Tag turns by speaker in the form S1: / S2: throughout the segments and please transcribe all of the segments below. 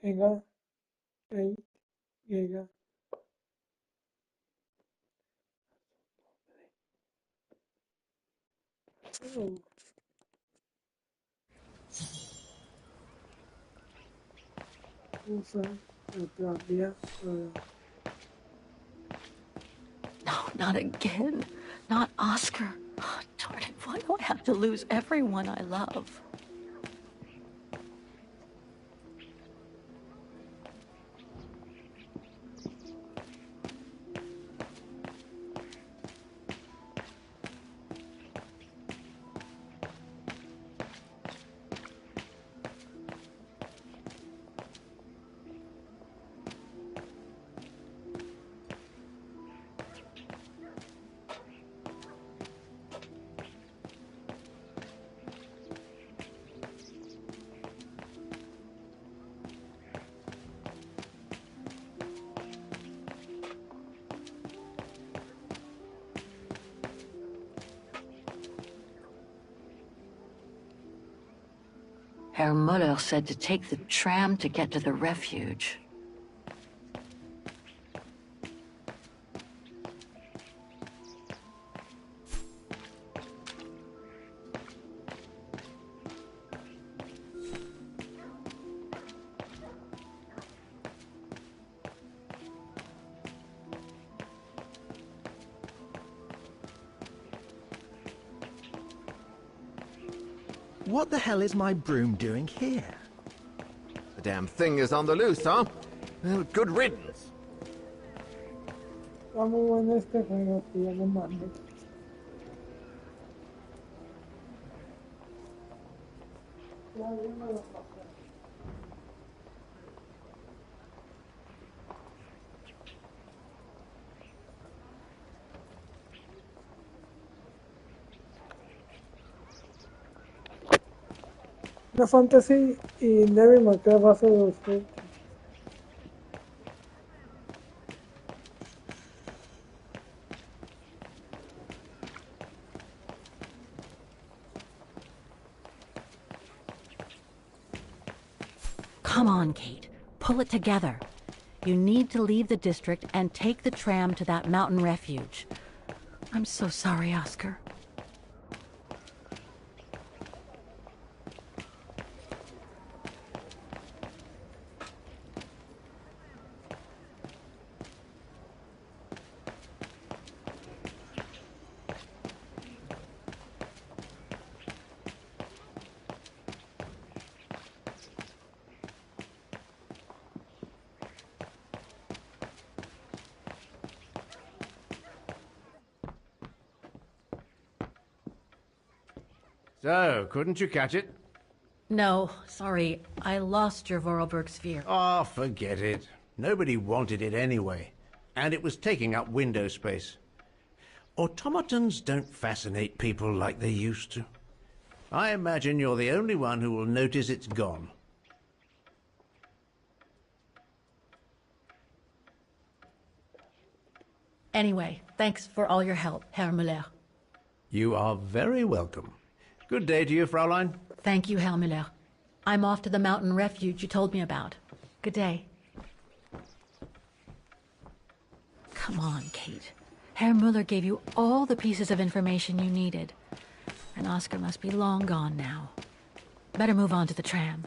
S1: Giga, 8 giga. Oh, usa todavía.
S2: No, not again. Not Oscar. Oh, darn it, why do I have to lose everyone I love? Herr Muller said to take the tram to get to the refuge.
S3: What the hell is my broom doing here?
S4: The damn thing is on the loose, huh? Well, good riddance.
S1: Está muy bueno este juego, tío, no mames. Ya, yo me lo pasé. The fantasy in Devil May Cry va a ser los
S2: Come on, Kate. Pull it together. You need to leave the district and take the tram to that mountain refuge. I'm so sorry, Oscar.
S5: So, couldn't you catch it?
S2: No, sorry. I lost your Vorarlberg sphere.
S5: Oh, forget it. Nobody wanted it anyway. And it was taking up window space. Automatons don't fascinate people like they used to. I imagine you're the only one who will notice it's gone.
S2: Anyway, thanks for all your help, Herr Müller.
S5: You are very welcome. Good day to you, Fraulein.
S2: Thank you, Herr Müller. I'm off to the mountain refuge you told me about. Good day. Come on, Kate. Herr Müller gave you all the pieces of information you needed. And Oscar must be long gone now. Better move on to the tram.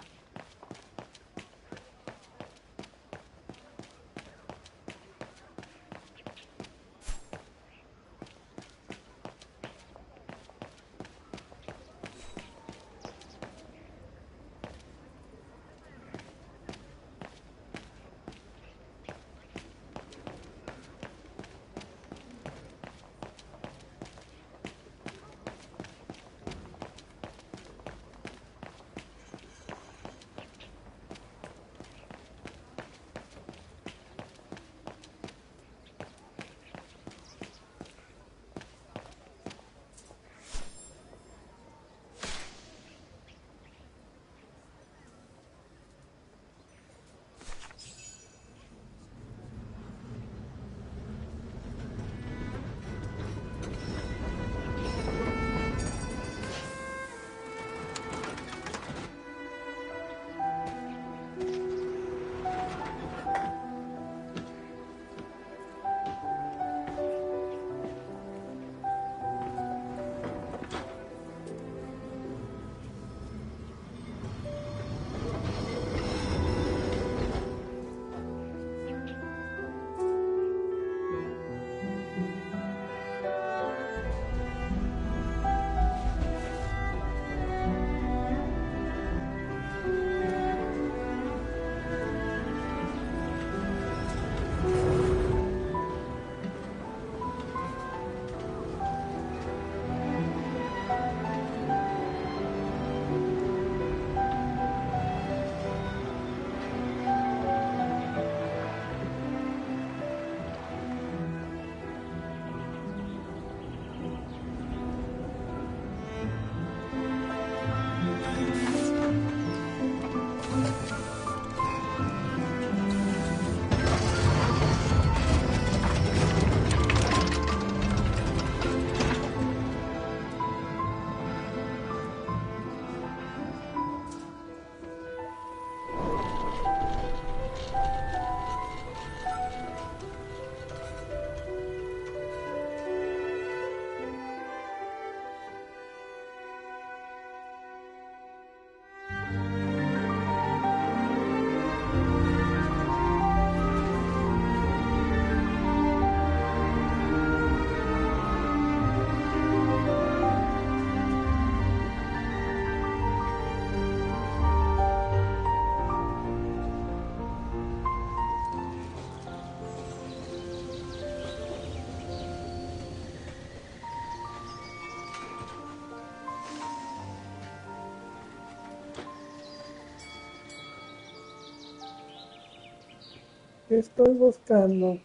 S1: ¿Qué estoy buscando?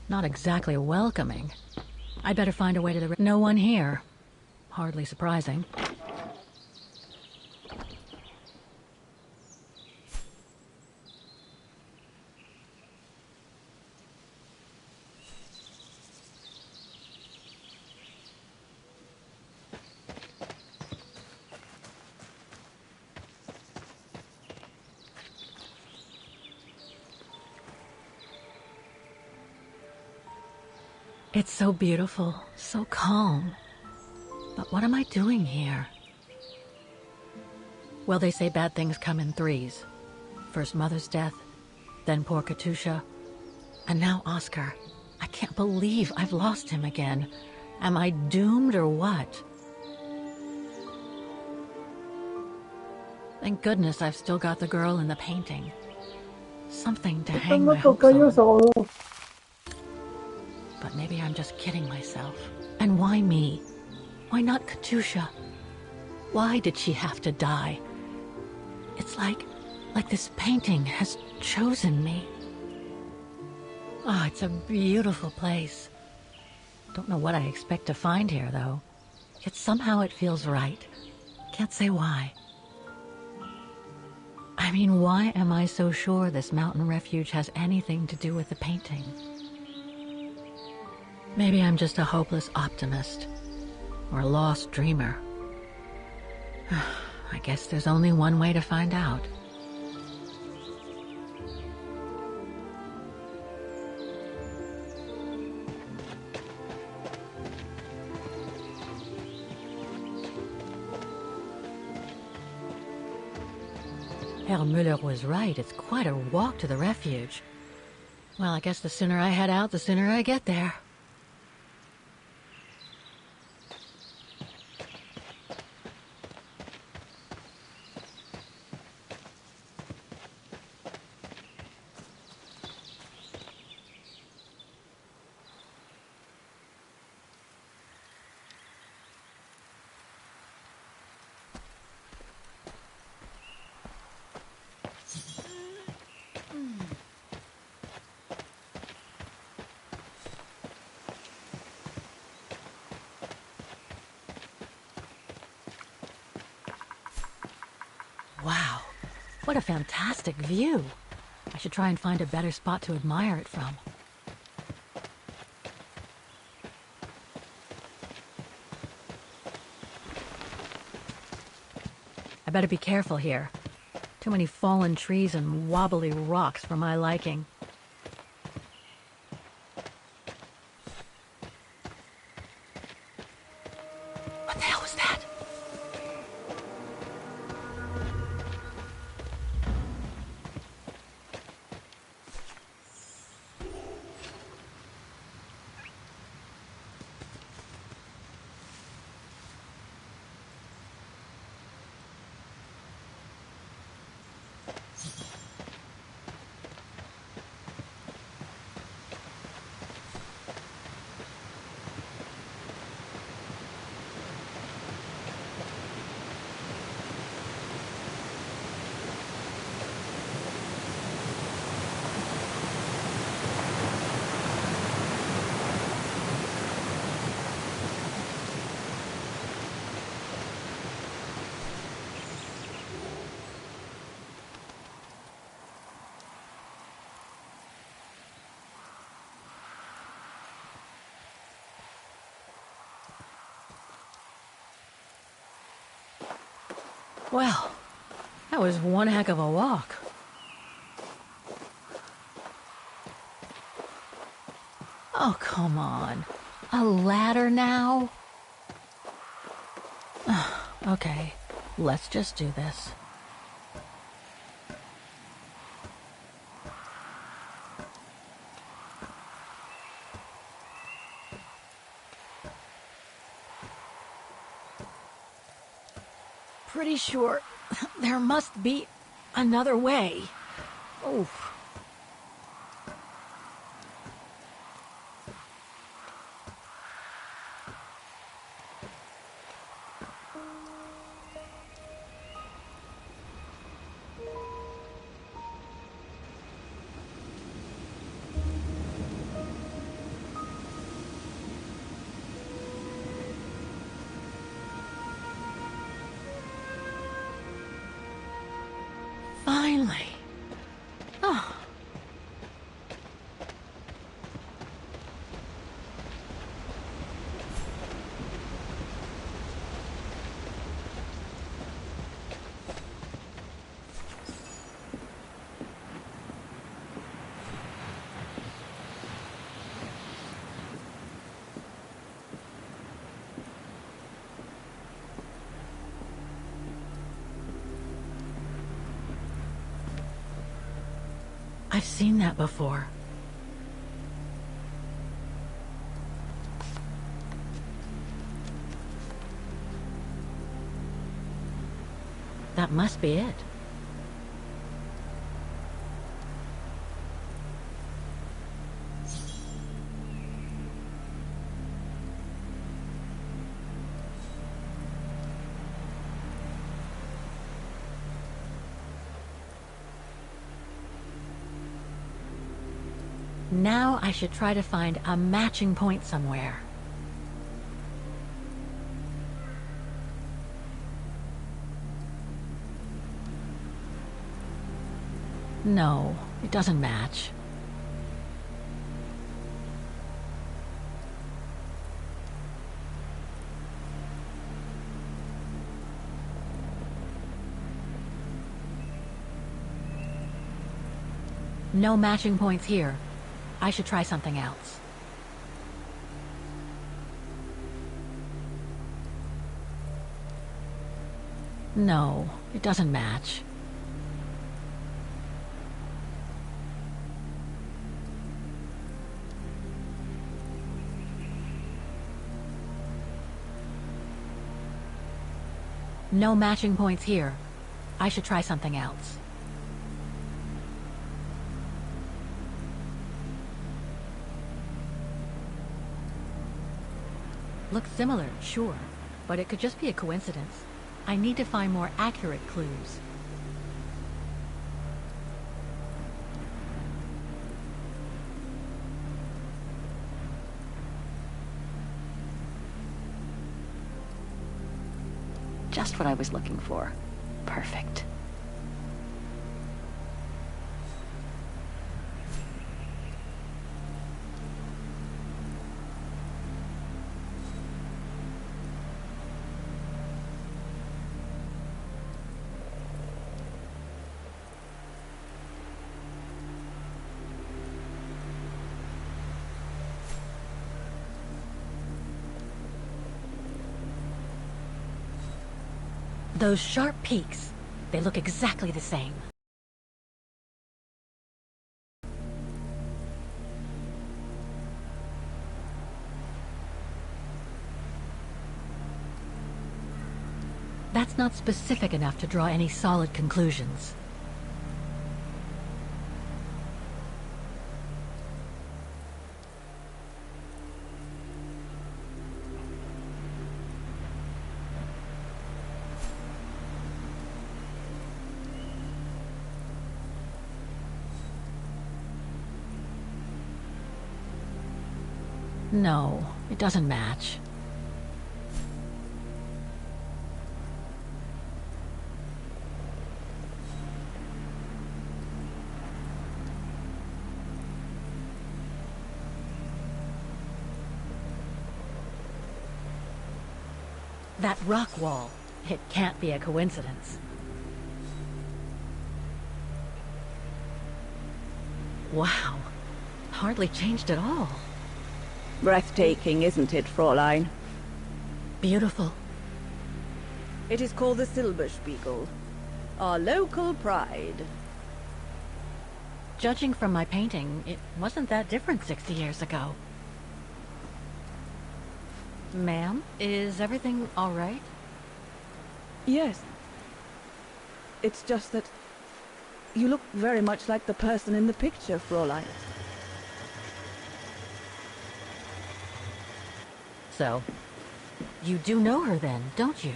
S2: Not exactly welcoming. I'd better find a way to the... No one here. Hardly surprising. It's so beautiful, so calm. But what am I doing here? Well, they say bad things come in threes. First Mother's death, then poor Katusha, and now Oscar. I can't believe I've lost him again. Am I doomed or what? Thank goodness I've still got the girl in the painting. Something to hang my hopes
S1: toca yo
S2: on.
S1: solo.
S2: But maybe I'm just kidding myself. And why me? Why not Katusha? Why did she have to die? It's like this painting has chosen me. Oh, it's a beautiful place. Don't know what I expect to find here, though. Yet somehow it feels right. Can't say why. I mean, why am I so sure this mountain refuge has anything to do with the painting? Maybe I'm just a hopeless optimist. Or a lost dreamer. I guess there's only one way to find out. Herr Müller was right. It's quite a walk to the refuge. Well, I guess the sooner I head out, the sooner I get there. Wow, what a fantastic view. I should try and find a better spot to admire it from. I better be careful here. Too many fallen trees and wobbly rocks for my liking. What the hell was that? Well, that was one heck of a walk. Oh, come on. A ladder now? Okay, let's just do this. Pretty sure there must be another way. Oh. Finally. Oh. I've seen that before. That must be it. Now I should try to find a matching point somewhere. No, it doesn't match. No matching points here. I should try something else. No, it doesn't match. No matching points here. I should try something else. Looks similar, sure, but it could just be a coincidence. I need to find more accurate clues.
S6: Just what I was looking for. Perfect.
S2: Those sharp peaks, they look exactly the same. That's not specific enough to draw any solid conclusions. No, it doesn't match. That rock wall, It can't be a coincidence. Wow. Hardly changed at all.
S7: Breathtaking, isn't it, Fräulein?
S2: Beautiful.
S7: It is called the Silberspiegel, our local pride.
S2: Judging from my painting, it wasn't that different 60 years ago. Ma'am, is everything all right?
S7: Yes. It's just that you look very much like the person in the picture, Fräulein.
S2: So, you do know her then, don't you?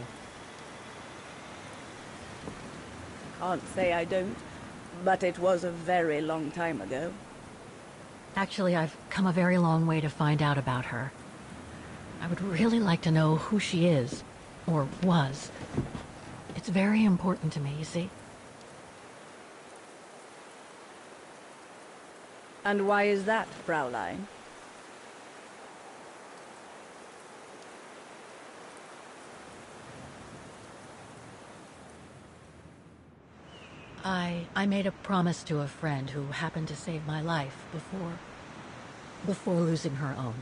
S7: Can't say I don't, but it was a very long time ago.
S2: Actually, I've come a very long way to find out about her. I would really like to know who she is, or was. It's very important to me, you see?
S7: And why is that, Fräulein?
S2: I made a promise to a friend who happened to save my life before losing her own.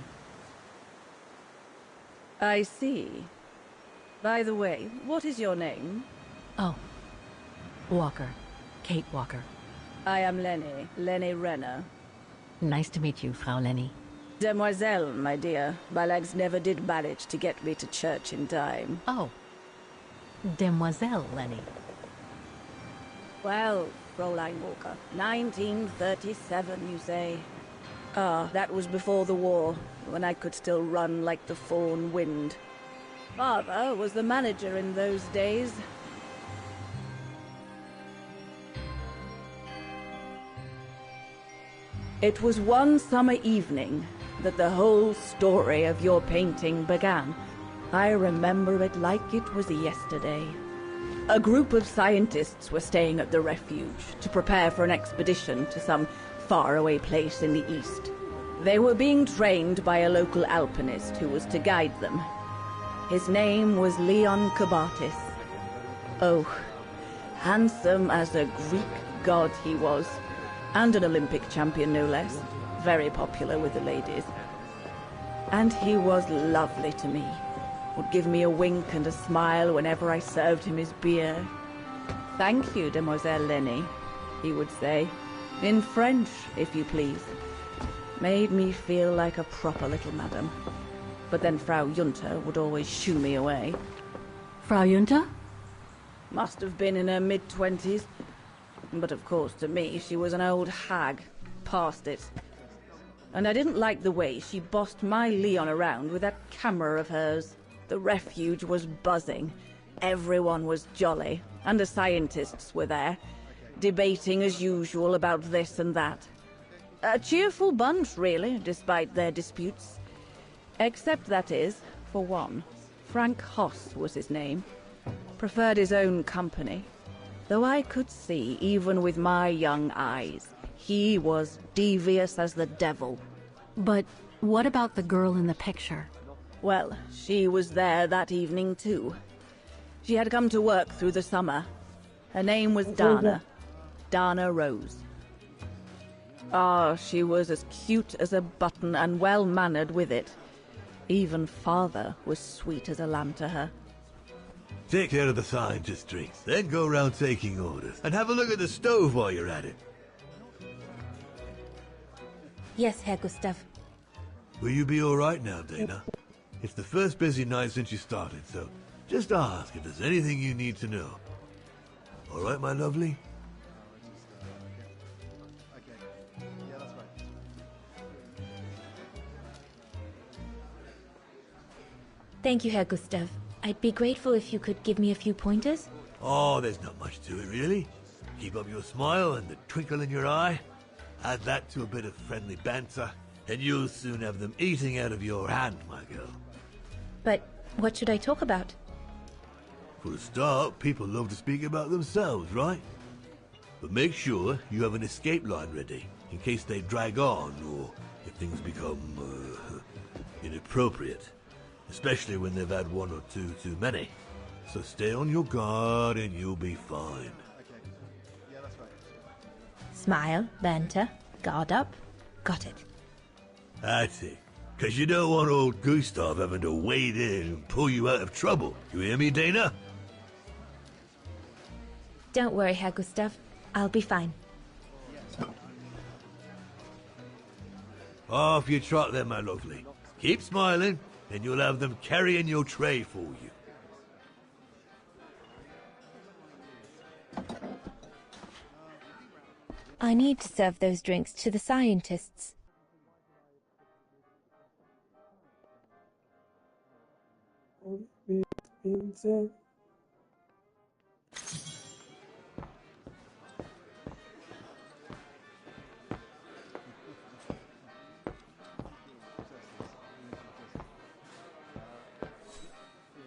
S7: I see. By the way, what is your name?
S2: Oh, Walker. Kate Walker.
S7: I am Lenny Renner.
S2: Nice to meet you, Frau Lenny.
S7: Demoiselle, my dear. My legs never did manage to get me to church in time.
S2: Oh, Demoiselle Lenny.
S7: Well, Fräulein Walker, 1937, you say? Ah, that was before the war, when I could still run like the fawn wind. Father was the manager in those days. It was one summer evening that the whole story of your painting began. I remember it like it was yesterday. A group of scientists were staying at the refuge to prepare for an expedition to some faraway place in the east. They were being trained by a local alpinist who was to guide them. His name was Leon Kabatis. Oh, handsome as a Greek god he was, and an Olympic champion no less, very popular with the ladies. And he was lovely to me. Would give me a wink and a smile whenever I served him his beer. "Thank you, Demoiselle Lenny," he would say, in French, if you please. Made me feel like a proper little madam. But then Frau Junta would always shoo me away.
S2: Frau Junta?
S7: Must have been in her mid-20s. But of course, to me, she was an old hag. Past it. And I didn't like the way she bossed my Leon around with that camera of hers. The refuge was buzzing. Everyone was jolly. And the scientists were there, debating as usual about this and that. A cheerful bunch, really, despite their disputes. Except, that is, for one. Frank Hoss was his name. Preferred his own company. Though I could see, even with my young eyes, he was devious as the devil.
S2: But what about the girl in the picture?
S7: Well, she was there that evening too. She had come to work through the summer. Her name was Dana. Dana Rose. Ah, she was as cute as a button and well-mannered with it. Even father was sweet as a lamb to her.
S8: Take care of the scientist drinks, then go round taking orders. And have a look at the stove while you're at it.
S9: Yes, Herr Gustav.
S8: Will you be all right now, Dana? It's the first busy night since you started, so just ask if there's anything you need to know. All right, my lovely?
S9: Thank you, Herr Gustav. I'd be grateful if you could give me a few pointers.
S8: Oh, there's not much to it, really. Keep up your smile and the twinkle in your eye. Add that to a bit of friendly banter, and you'll soon have them eating out of your hand, my girl.
S9: But what should I talk about?
S8: For a start, people love to speak about themselves, right? But make sure you have an escape line ready, in case they drag on, or if things become, inappropriate. Especially when they've had one or two too many. So stay on your guard and you'll be fine.
S9: Smile, banter, guard up. Got it.
S8: That's it. Because you don't want old Gustav having to wade in and pull you out of trouble. You hear me, Dana?
S9: Don't worry, Herr Gustav. I'll be fine.
S8: Off you trot then, my lovely. Keep smiling, and you'll have them carrying your tray for you.
S9: I need to serve those drinks to the scientists.
S1: Being said,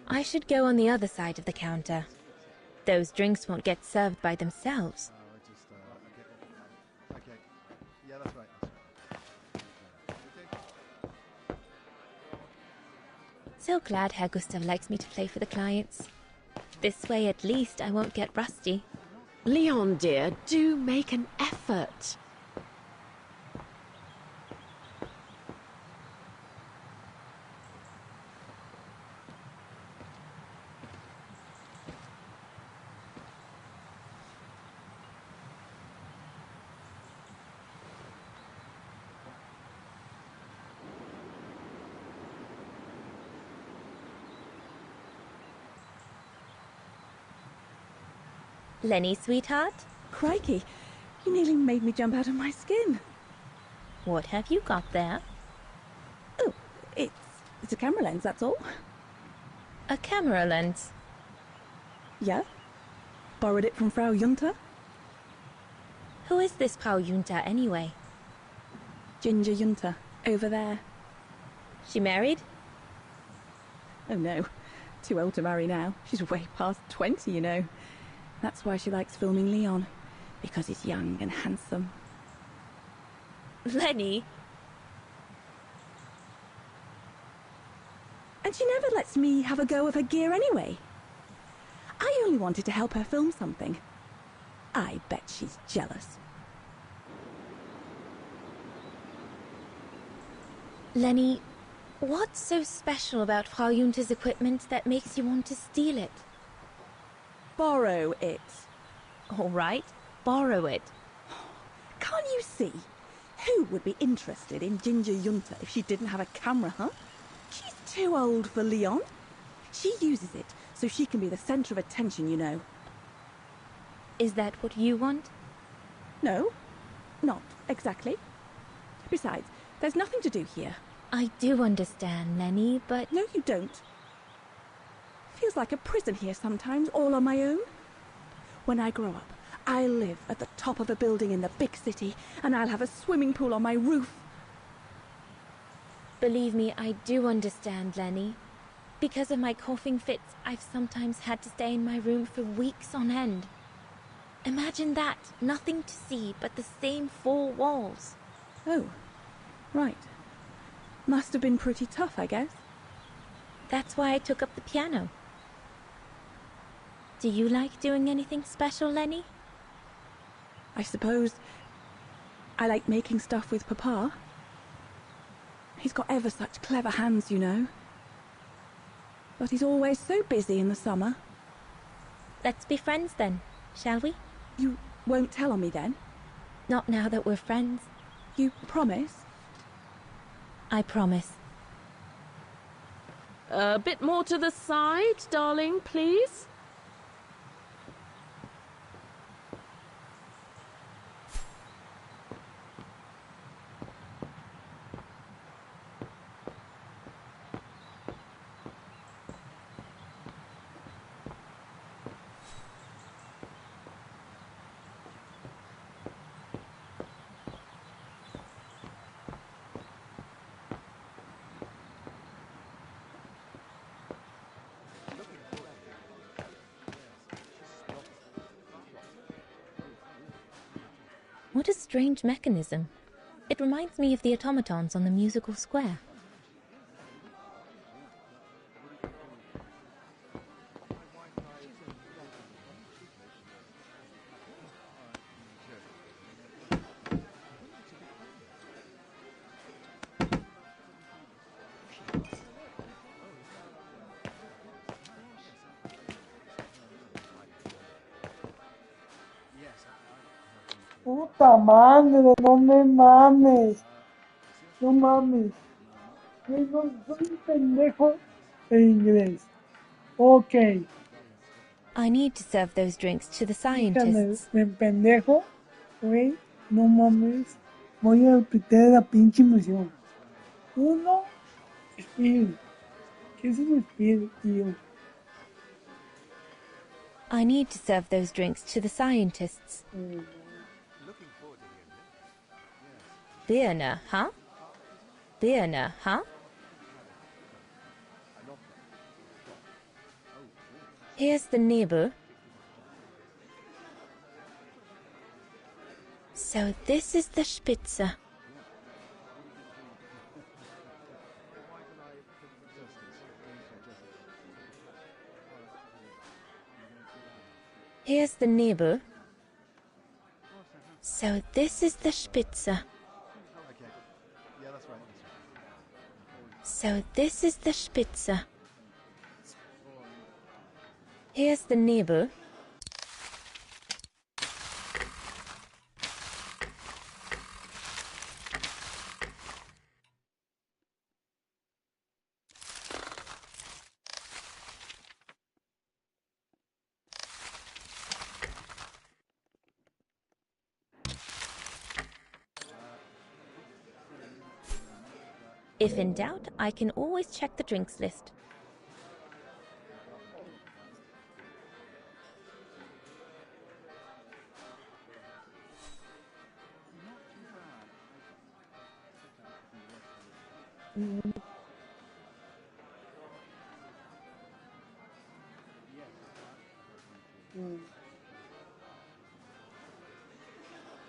S9: I should go on the other side of the counter. Those drinks won't get served by themselves. So glad Herr Gustav likes me to play for the clients. This way at least I won't get rusty.
S2: Leon, dear, do make an effort.
S9: Lenny, sweetheart,
S7: Crikey, you nearly made me jump out of my skin.
S9: what have you got there?
S7: Oh, it's a camera lens, that's all.
S9: A camera lens.
S7: Yeah? Borrowed it from Frau Junta?
S9: Who is this Frau Junta anyway?
S7: Ginger Junta, over there.
S9: She married?
S7: Oh no, too old to marry now. She's way past 20, you know. That's why she likes filming Leon, because he's young and handsome.
S9: Lenny?
S7: And she never lets me have a go of her gear anyway. I only wanted to help her film something. I bet she's jealous.
S9: Lenny, what's so special about Frau Junta's equipment that makes you want to steal it?
S7: Borrow it.
S9: All right, borrow it.
S7: Can't you see? Who would be interested in Ginger Junta if she didn't have a camera, huh? She's too old for Leon. She uses it so she can be the centre of attention, you know.
S9: Is that what you want?
S7: No, not exactly. Besides, there's nothing to do here.
S9: I do understand, Lenny, but...
S7: No, you don't. Feels like a prison here sometimes, all on my own. When I grow up, I'll live at the top of a building in the big city, and I'll have a swimming pool on my roof.
S9: Believe me, I do understand, Lenny. Because of my coughing fits, I've sometimes had to stay in my room for weeks on end. Imagine that, nothing to see but the same four walls.
S7: Oh, right. Must have been pretty tough, I guess.
S9: That's why I took up the piano. Do you like doing anything special, Lenny?
S7: I suppose I like making stuff with Papa. He's got ever such clever hands, you know. But he's always so busy in the summer.
S9: Let's be friends then, shall we?
S7: You won't tell on me then?
S9: Not now that we're friends.
S7: You promise?
S9: I promise.
S2: A bit more to the side, darling, please.
S9: What a strange mechanism. It reminds me of the automatons on the musical square.
S1: Puta madre, no me mames. No mames. Güey, no, soy un pendejo en inglés. Ok.
S9: I need to serve those drinks to the
S1: Déjame,
S9: scientists.
S1: me pendejo. Güey, no mames. Voy a repetir la pinche misión. Uno, speed. ¿Qué es el speed, tío?
S9: I need to serve those drinks to the scientists. Vienna, huh? Vienna, huh? Here's the neighbor. So this is the Spitze. Here's the neighbor. So this is the Spitze. So this is the Spitze. Here's the neighbor. If in doubt, I can always check the drinks list.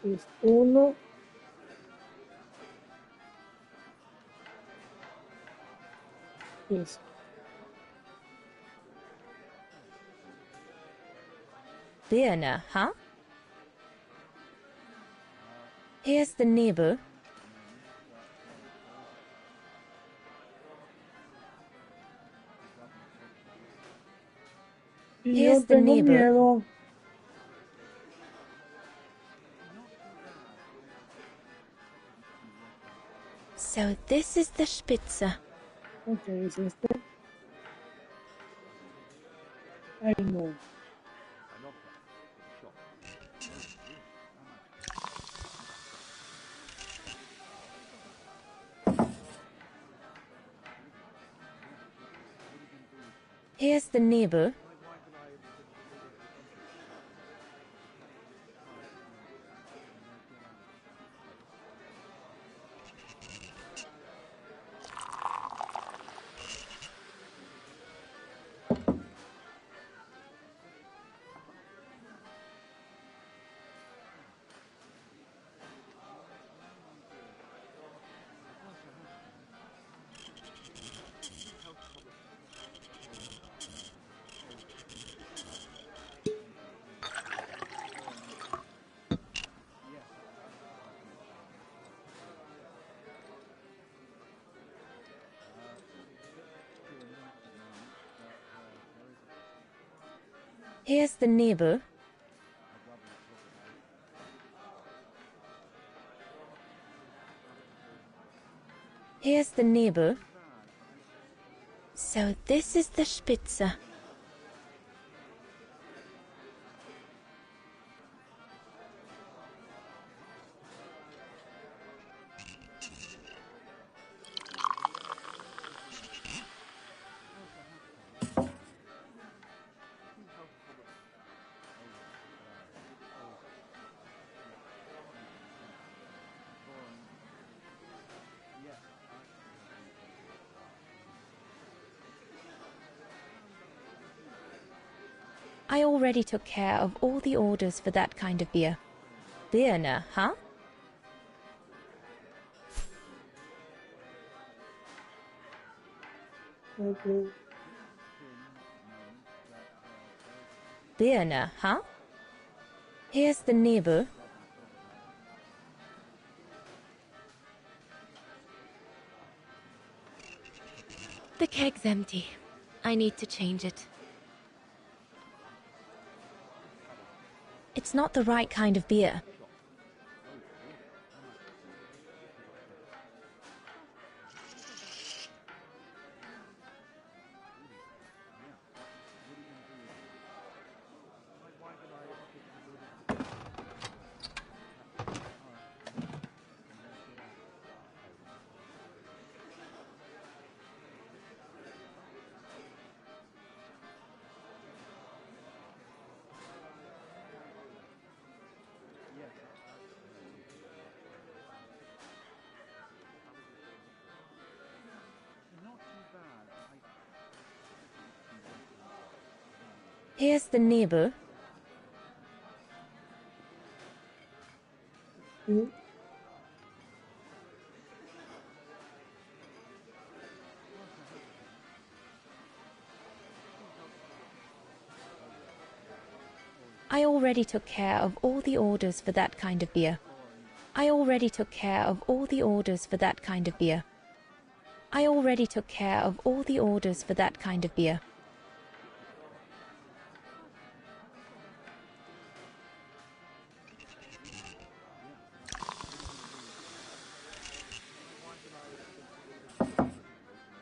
S1: Es uno. Es
S9: Vienna, huh? Here's the neighbor.
S1: y
S9: Here's
S1: yo
S9: the
S1: tengo
S9: neighbor.
S1: miedo.
S9: So this is the Spitze.
S1: Ok, es este. Ay, no.
S9: Here's the neighbor. Here's the neighbor. Here's the neighbor. So this is the Spitze. I already took care of all the orders for that kind of beer. Vienna, huh?
S1: Ok.
S9: Vienna, huh? Here's the neighbor.
S10: The keg's empty. I need to change it.
S9: It's not the right kind of beer. Here's the neighbor.
S1: Okay.
S9: I already took care of all the orders for that kind of beer. I already took care of all the orders for that kind of beer. I already took care of all the orders for that kind of beer.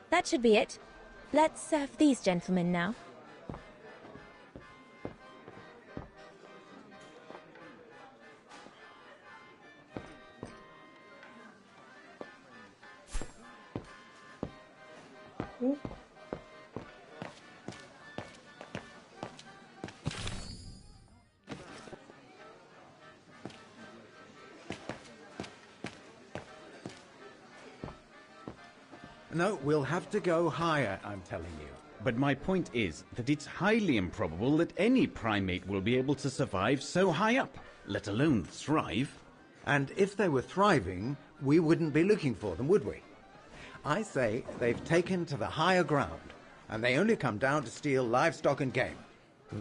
S9: That should be it. Let's serve these gentlemen now.
S1: Okay.
S11: No, we'll have to go higher, I'm telling you. But my point is that it's highly improbable that any primate will be able to survive so high up, let alone thrive.
S5: And if they were thriving, we wouldn't be looking for them, would we? I say they've taken to the higher ground, and they only come down to steal livestock and game.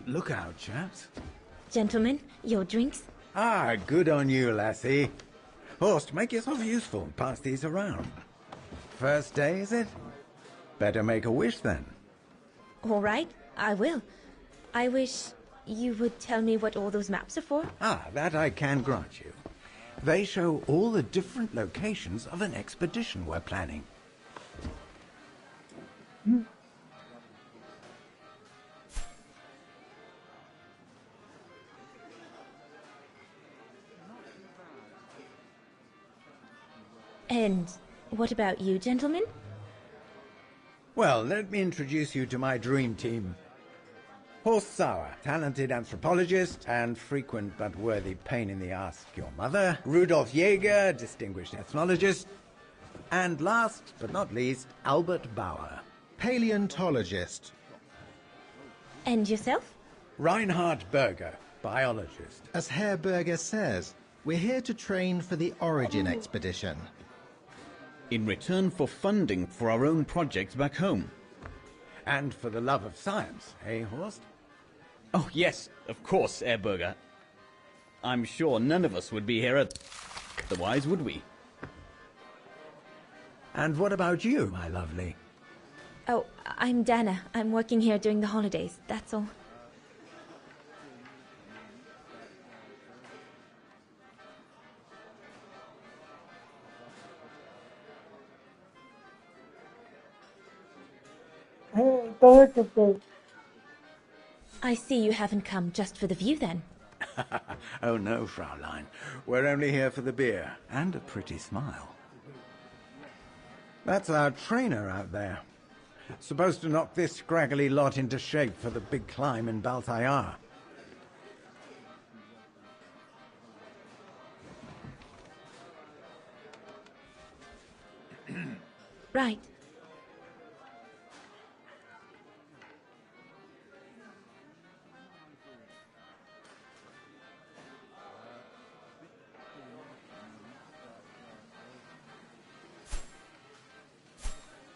S5: Look out, chaps.
S9: Gentlemen, your drinks?
S5: Ah, good on you, lassie. Horst, make yourself useful and pass these around. First day, is it? Better make a wish, then.
S9: All right, I will. I wish you would tell me what all those maps are for.
S5: Ah, that I can grant you. They show all the different locations of an expedition we're planning.
S9: And what about you, gentlemen?
S5: Well, let me introduce you to my dream team. Horst Sauer, talented anthropologist and frequent but worthy pain in the ass your mother. Rudolf Jäger, distinguished ethnologist. And last but not least, Albert Bauer,
S3: Paleontologist.
S9: And yourself?
S5: Reinhard Berger, biologist.
S3: As Herr Berger says, we're here to train for the Origin expedition.
S11: In return for funding for our own projects back home.
S5: And for the love of science, eh, Horst?
S11: Oh, yes, of course, Herr Berger. I'm sure none of us would be here otherwise, would we?
S5: And what about you, my lovely?
S9: Oh, I'm Dana. I'm working here during the holidays, that's all.
S1: Todo que
S9: I see you haven't come just for the view, then.
S5: Oh, no, Fraulein. We're only here for the beer and a pretty smile. That's our trainer out there. Supposed to knock this scraggly lot into shape for the big climb in Baltayar.
S9: Right.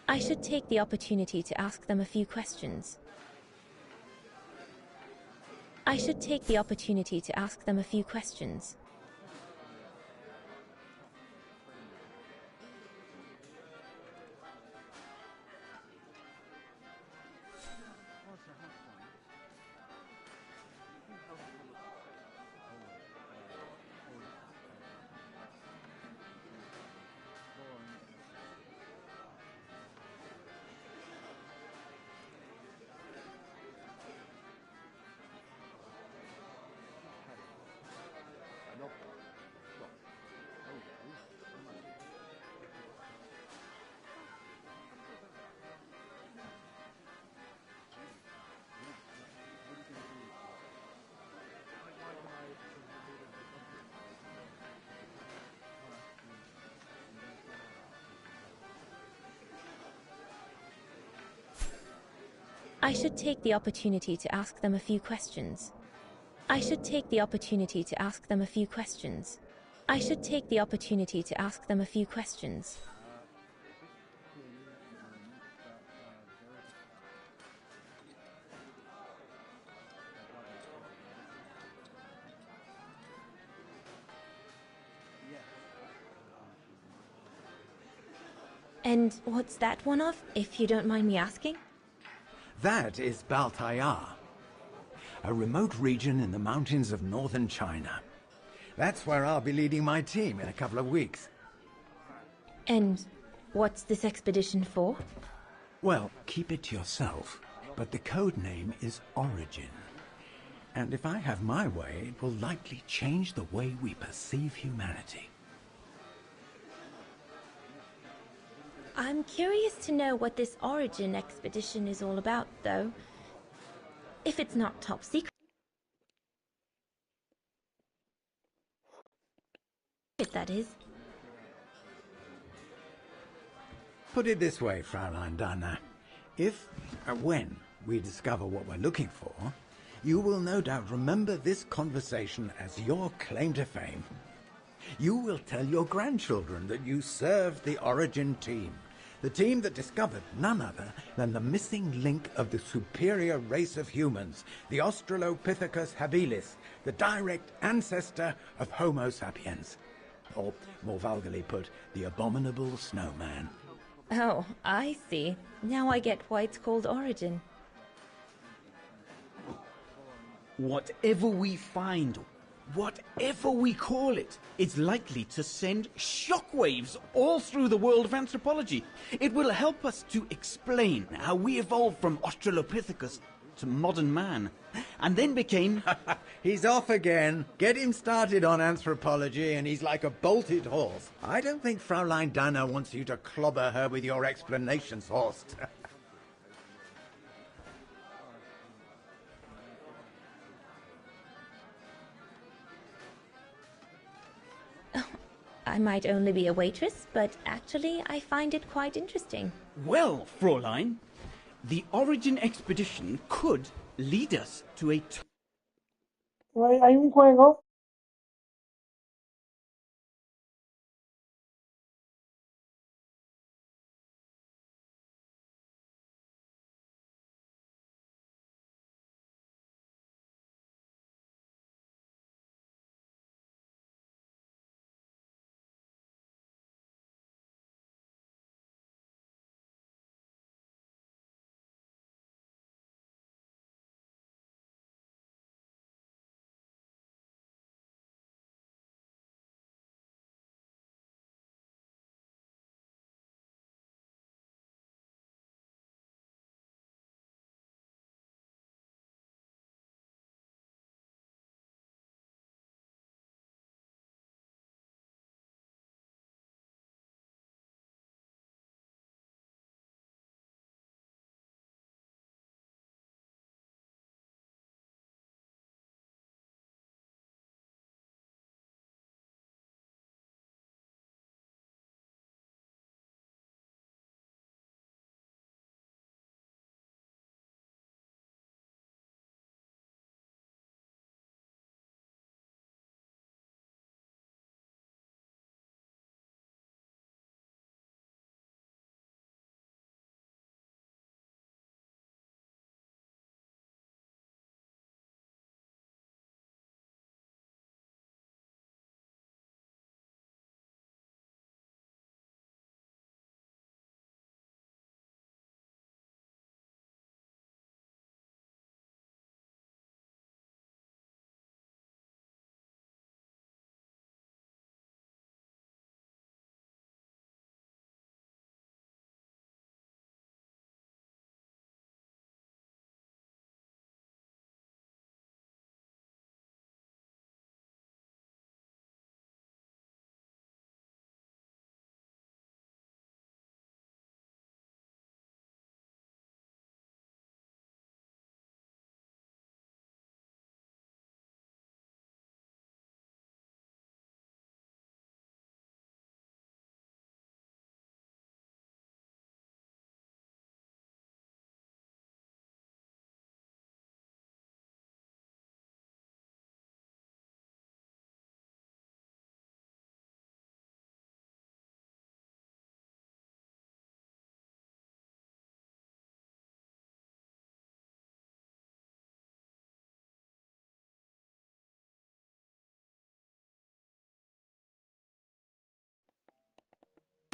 S9: I should take the opportunity to ask them a few questions. I should take the opportunity to ask them a few questions. I should take the opportunity to ask them a few questions. I should take the opportunity to ask them a few questions. I should take the opportunity to ask them a few questions. And what's that one of, if you don't mind me asking?
S12: That is Baltayar, a remote region in the mountains of northern China. That's where I'll be leading my team in a couple of weeks.
S9: And what's this expedition for?
S12: Well, keep it to yourself, but the code name is Origin. And if I have my way, it will likely change the way we perceive humanity.
S9: I'm curious to know what this Origin expedition is all about, though. If it's not top secret, that is.
S12: Put it this way, Fraulein Dana. If, when, we discover what we're looking for, you will no doubt remember this conversation as your claim to fame. You will tell your grandchildren that you served the Origin team, the team that discovered none other than the missing link of the superior race of humans, the Australopithecus habilis, the direct ancestor of Homo sapiens. Or, more vulgarly put, the abominable snowman.
S9: Oh, I see. Now I get why it's called Origin.
S11: Whatever we find, whatever we call it, it's likely to send shockwaves all through the world of anthropology. It will help us to explain how we evolved from Australopithecus to modern man, and then became...
S12: He's off again. Get him started on anthropology and he's like a bolted horse. I don't think Fraulein Dana wants you to clobber her with your explanations, Horst.
S9: I might only be a waitress, but actually I find it quite interesting.
S11: Well, Fräulein, the Origin expedition could lead us to a...
S1: Hay un juego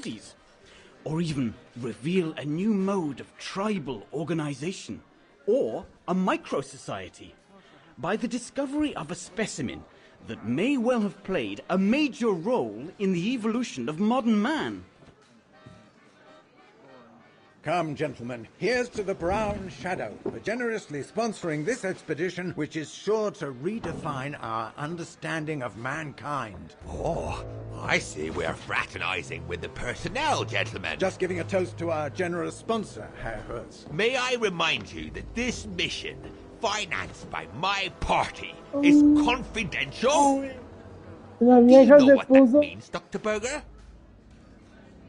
S11: cities, or even reveal a new mode of tribal organization, or a micro-society, by the discovery of a specimen that may well have played a major role in the evolution of modern man.
S12: Come, gentlemen, here's to the Brown Shadow for generously sponsoring this expedition, which is sure to redefine our understanding of mankind.
S13: Oh, I see we're fraternizing with the personnel, gentlemen.
S12: Just giving a toast to our generous sponsor, Herr Hertz.
S13: May I remind you that this mission, financed by my party, is confidential? Do you know what that means, Dr. Berger?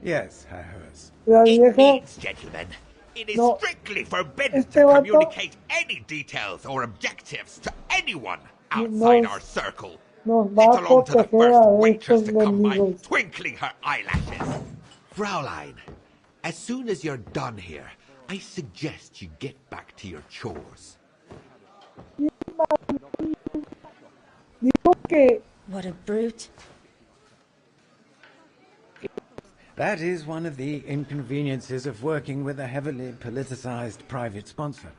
S12: Yes, Herr Hertz.
S13: It means, gentlemen, it is strictly forbidden to communicate any details or objectives to anyone outside our circle. Let alone to the first waitress to come by twinkling her eyelashes. Fraulein, as soon as you're done here, I suggest you get back to your chores.
S9: What a brute.
S12: That is one of the inconveniences of working with a heavily politicized private sponsor.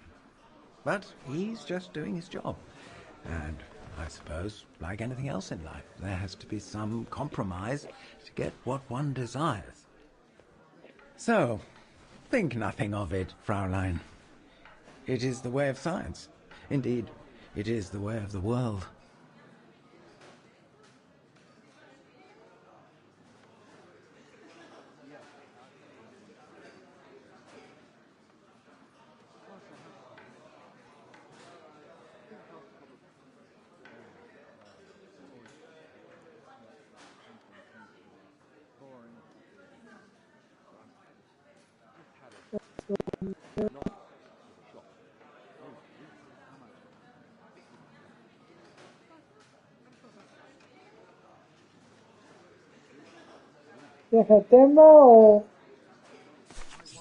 S12: But he's just doing his job. And I suppose, like anything else in life, there has to be some compromise to get what one desires. So, think nothing of it, Fraulein. It is the way of science. Indeed, it is the way of the world.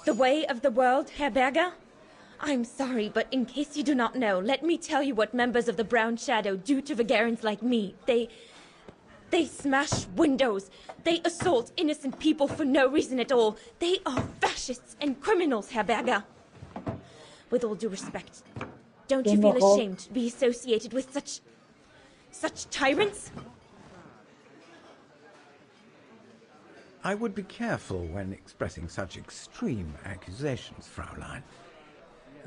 S9: The way of the world, Herr Berger? I'm sorry, but in case you do not know, let me tell you what members of the Brown Shadow do to Vagarans like me. They smash windows. They assault innocent people for no reason at all. They are fascists and criminals, Herr Berger. With all due respect, don't you feel ashamed to be associated with such tyrants?
S12: I would be careful when expressing such extreme accusations, Fraulein.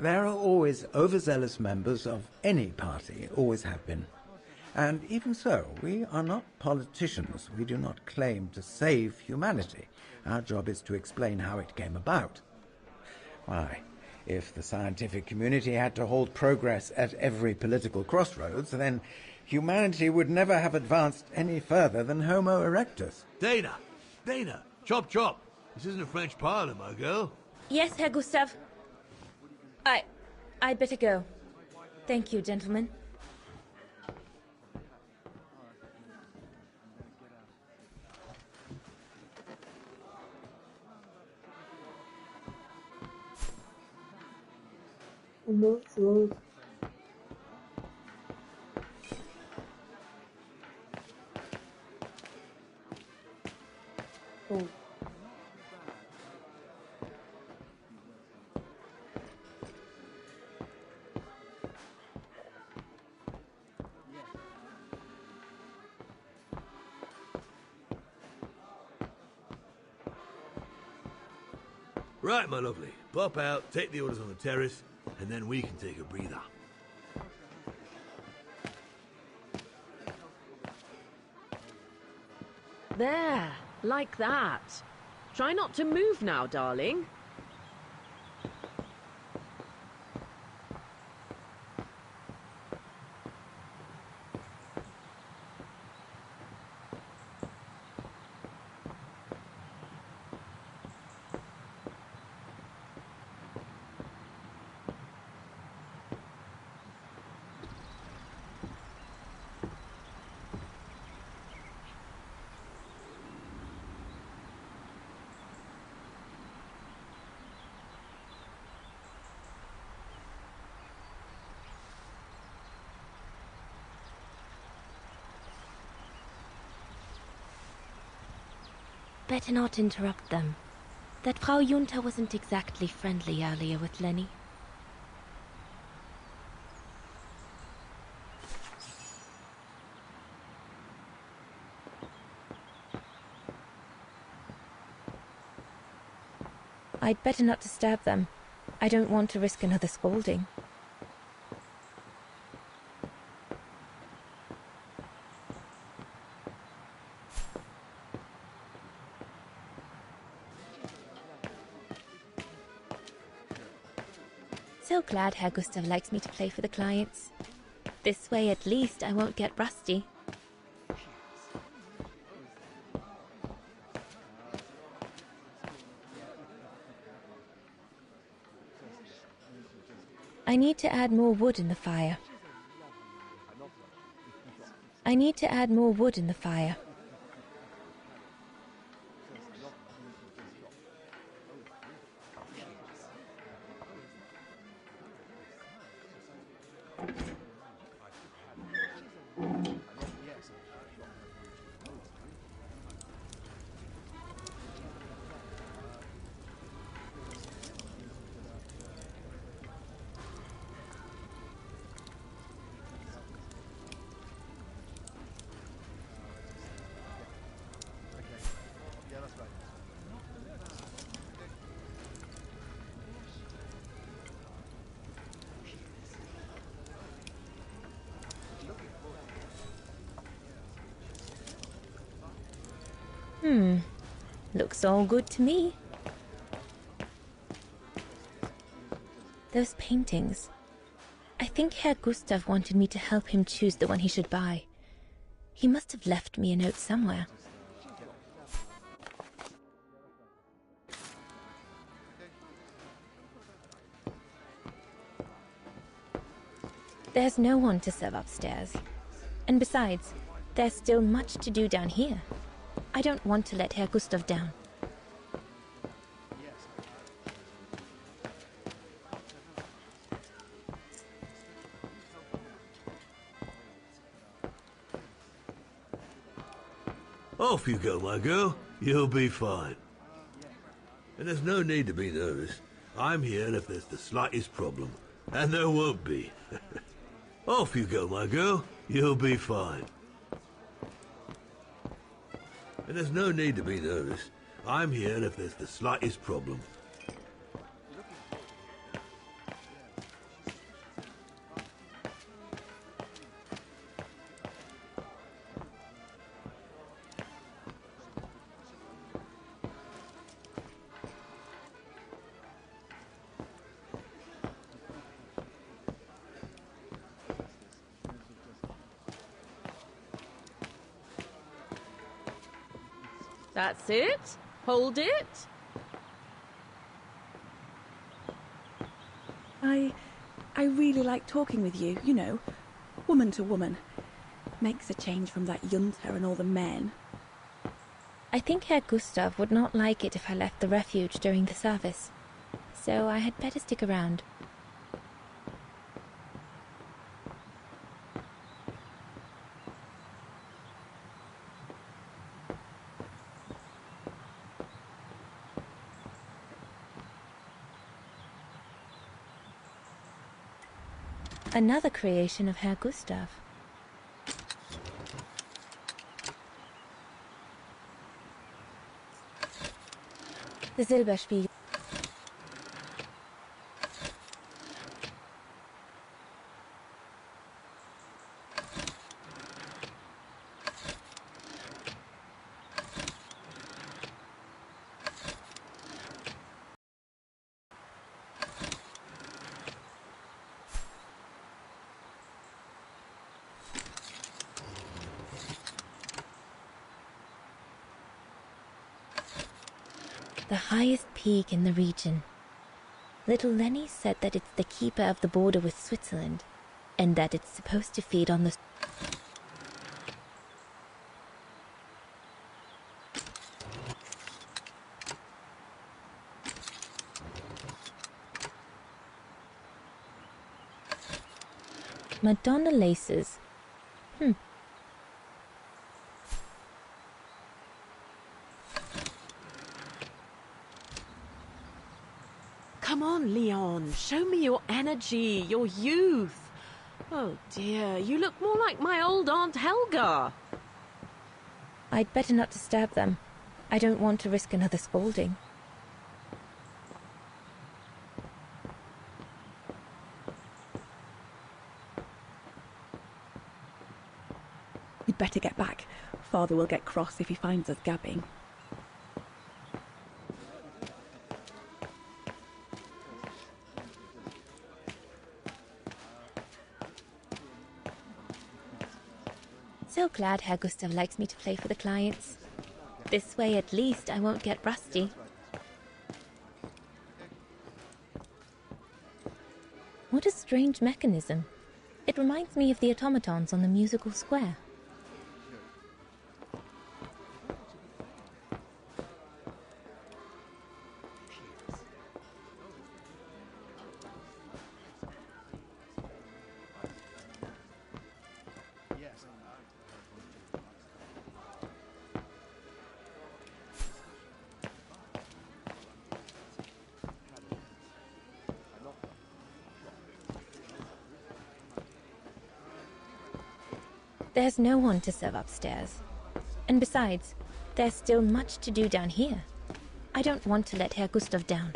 S12: There are always overzealous members of any party, always have been. And even so, we are not politicians. We do not claim to save humanity. Our job is to explain how it came about. Why, if the scientific community had to halt progress at every political crossroads, then humanity would never have advanced any further than Homo erectus.
S8: Dana! Chop chop! This isn't a French parlor, my girl.
S9: Yes, Herr Gustav. I'd better go. Thank you, gentlemen.
S1: No, so
S8: Right, my lovely. Pop out, take the orders on the terrace, and then we can take a breather.
S14: There, like that. Try not to move now, darling.
S10: better not interrupt them. That Frau Junta wasn't exactly friendly earlier with Lenny.
S9: I'd better not disturb them. I don't want to risk another scolding. So glad Herr Gustav likes me to play for the clients. This way at least I won't get rusty. I need to add more wood in the fire. I need to add more wood in the fire. Looks all good to me. Those paintings. I think Herr Gustav wanted me to help him choose the one he should buy. He must have left me a note somewhere. There's no one to serve upstairs. And besides, there's still much to do down here. I don't want to let Herr Gustav down.
S8: Off you go, my girl. You'll be fine. And there's no need to be nervous. I'm here if there's the slightest problem. And there won't be. Off you go, my girl. You'll be fine. And there's no need to be nervous. I'm here if there's the slightest problem.
S14: That's it. Hold it.
S7: I really like talking with you, you know, woman to woman. Makes a change from that Junta and all the men.
S9: I think Herr Gustav would not like it if I left the refuge during the service, so I had better stick around. Another creation of Herr Gustav. The Silberspiegel. The highest peak in the region. Little Lenny said that it's the keeper of the border with Switzerland, and that it's supposed to feed on the... Madonna laces.
S14: come on, Leon. Show me your energy, your youth. Oh dear, you look more like my old Aunt Helga.
S9: I'd better not disturb them. I don't want to risk another scolding.
S7: We'd better get back. Father will get cross if he finds us gabbing.
S9: So glad Herr Gustav likes me to play for the clients. This way, at least, I won't get rusty. What a strange mechanism. It reminds me of the automatons on the musical square. There's no one to serve upstairs. And besides, there's still much to do down here. I don't want to let Herr Gustav down.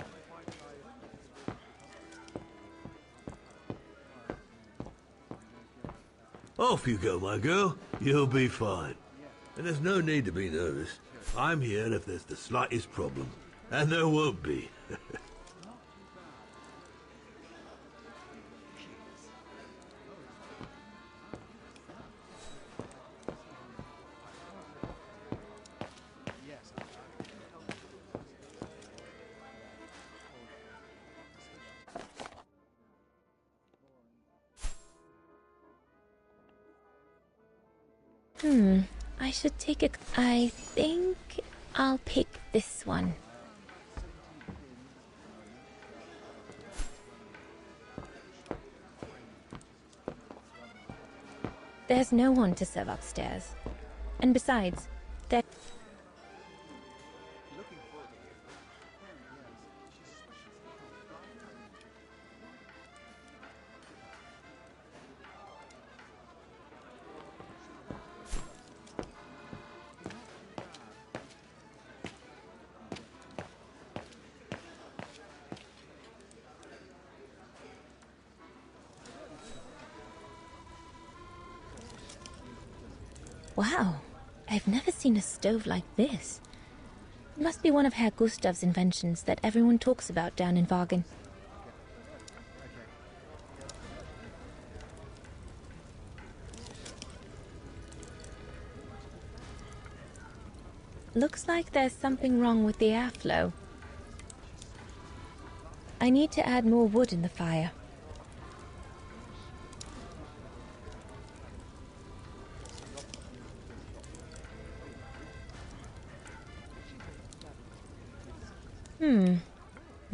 S8: Off you go, my girl. You'll be fine. And there's no need to be nervous. I'm here if there's the slightest problem. And there won't be.
S9: I should take a... I think I'll pick this one. There's no one to serve upstairs. And besides, there... Wow, I've never seen a stove like this. It must be one of Herr Gustav's inventions that everyone talks about down in Wagen. Looks like there's something wrong with the airflow. I need to add more wood in the fire.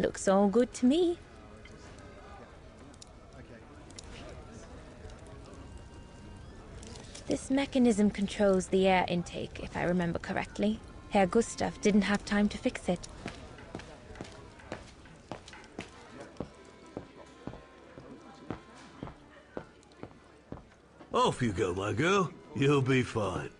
S9: Looks all good to me. This mechanism controls the air intake, if I remember correctly. Herr Gustav didn't have time to fix it.
S8: Off you go, my girl. You'll be fine.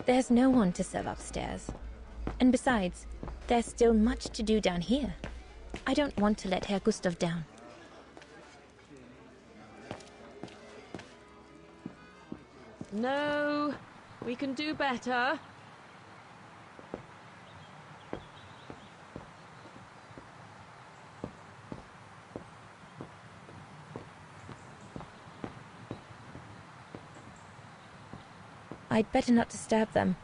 S9: There's no one to serve upstairs. And besides, there's still much to do down here. I don't want to let Herr Gustav down.
S14: No, we can do better.
S9: I'd better not disturb them.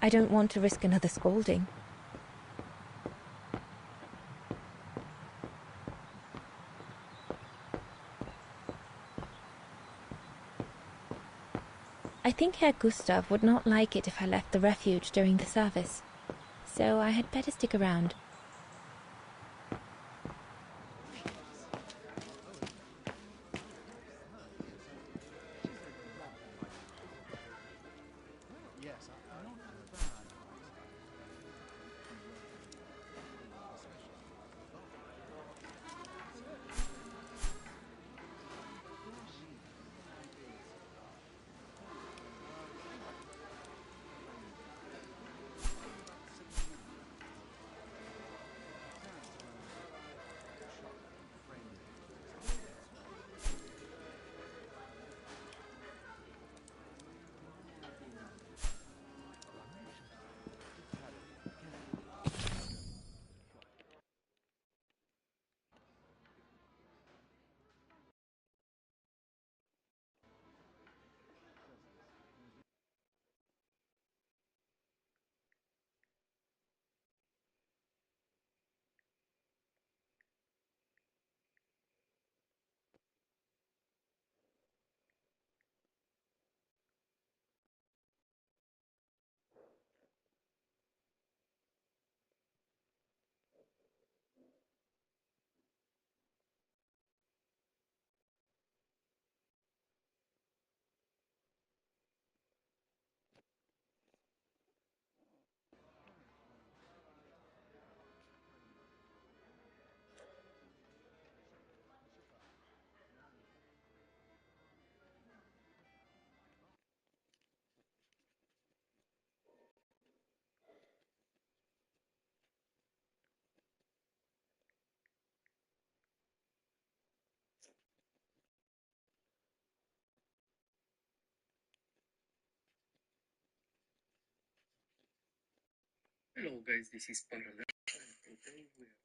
S9: I don't want to risk another scolding. I think Herr Gustav would not like it if I left the refuge during the service, so I had better stick around.
S15: Hello guys, this is Parallel. Today we are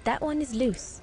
S9: That one is loose.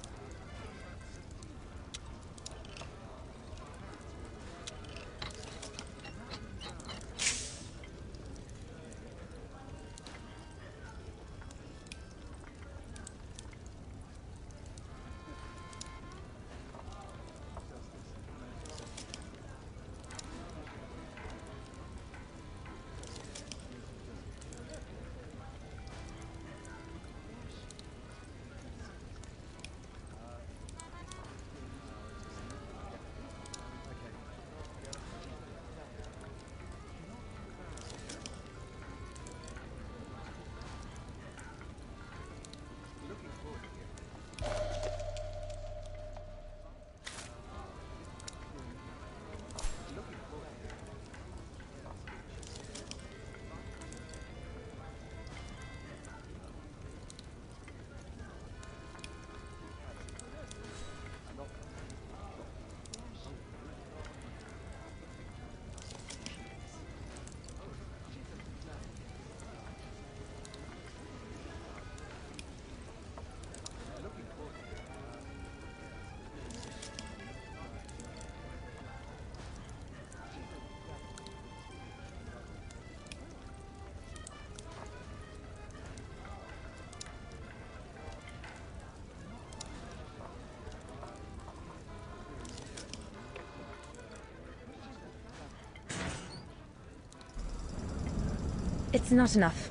S9: It's not enough.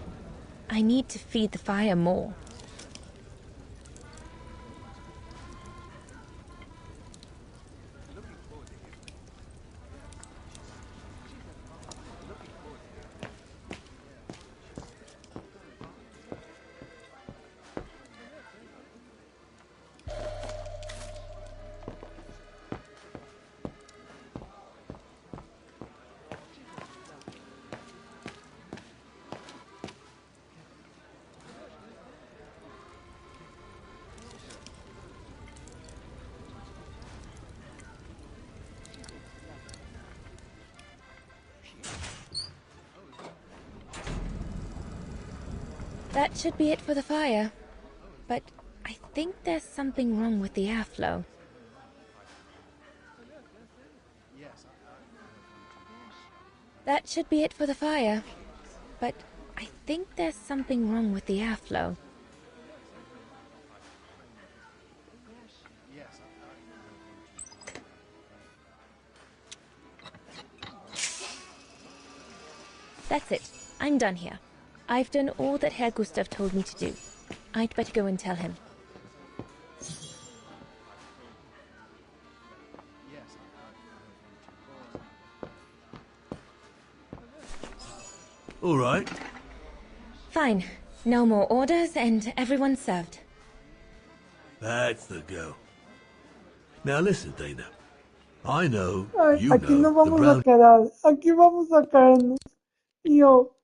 S9: I need to feed the fire more. That should be it for the fire. But I think there's something wrong with the airflow. That should be it for the fire. But I think there's something wrong with the airflow. That's it. I'm done here. I've done all that Herr Gustav told me to do. I'd better go and tell him.
S8: All right.
S9: Fine. No more orders and everyone's served.
S8: That's the go. Now listen, Dana. I know,
S1: Ay,
S8: you
S1: aquí
S8: know,
S1: nos
S8: the
S1: vamos a
S8: brown...
S1: quedar. Aquí vamos a caernos. Y yo,